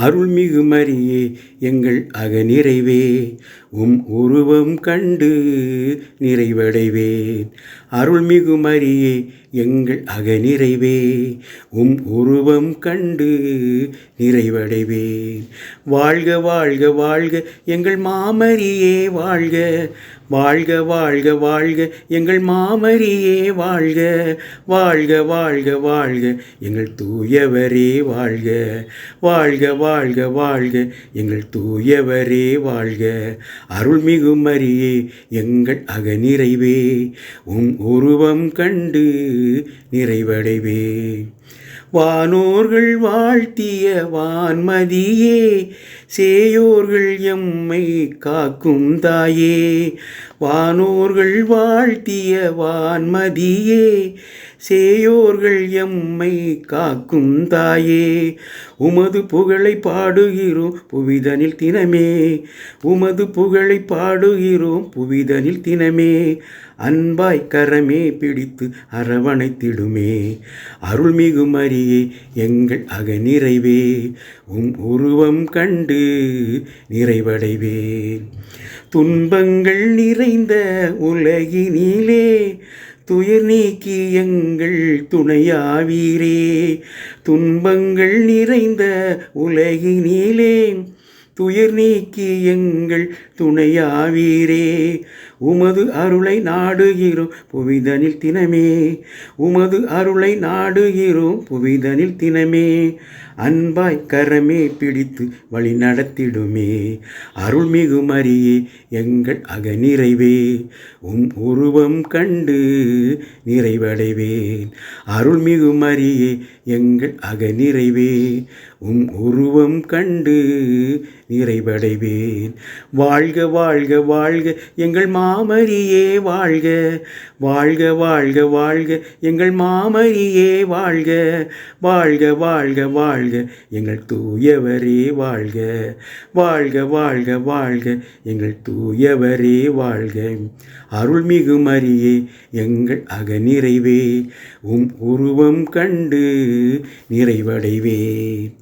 அருள்மிகு மரியே எங்கள் அகநிறைவே உருவம் கண்டு நிறைவடைவேன். அருள்மிகு மரியே எங்கள் அகநிறைவே உருவம் கண்டு நிறைவடைவேன். வாழ்க வாழ்க வாழ்க எங்கள் மாமரியே வாழ்க. வாழ்க வாழ்க வாழ்க எங்கள் மாமரியே வாழ்க. வாழ்க வாழ்க வாழ்க எங்கள் தூயவரே வாழ்க. வாழ்க வாழ்க வாழ்க எங்கள் தூயவரே வாழ்க. அருள்மிகு மரியே எங்கள் அகநிறைவே உருவம் கண்டு நிறைவடைவேன். வானோர்கள் வாழ்த்திய வான்மதியே சேயோர்கள் எம்மை காக்கும் தாயே. வானோர்கள் வாழ்த்திய வான்மதியே சேயோர்கள் எம்மை காக்கும் தாயே. உமது புகழை பாடுகிறோம் புவிதனில் தினமே. உமது புகழை பாடுகிறோம் புவிதனில் தினமே. அன்பாய் கரமே பிடித்து அரவணைத்திடுமே. அருள்மிகு மரியே எங்கள் அகநிறைவே உருவம் கண்டு நிறைவடைவேன். துன்பங்கள் நிறைந்த உலகினிலே துயர் நீக்கி எங்கள் துணையாவீரே. துன்பங்கள் நிறைந்த உலகினிலே துயர் நீக்கி எங்கள் துணையாவீரே. உமது அருளை நாடுகிறோம் புவிதனில் தினமே. உமது அருளை நாடுகிறோம் புவிதனில் தினமே. அன்பாய் கரமே பிடித்து வழி நடத்திடுமே. அருள்மிகு மரியே எங்கள் அகநிறைவே உருவம் கண்டு நிறைவடைவேன். அருள்மிகு மரியே எங்கள் அகநிறைவே உருவம் கண்டு நிறைவடைவேன். வாழ்க வாழ்க வாழ்க எங்கள் மாமரியே வாழ்க. வாழ்க வாழ்க வாழ்க எங்கள் மாமரியே வாழ்க. வாழ்க வாழ்க வாழ்க எங்கள் தூயவரே வாழ்க. வாழ்க வாழ்க வாழ்க எங்கள் தூயவரே வாழ்க. அருள்மிகு மரியே எங்கள் அகநிறைவே உருவம் கண்டு நிறைவடைவேன்.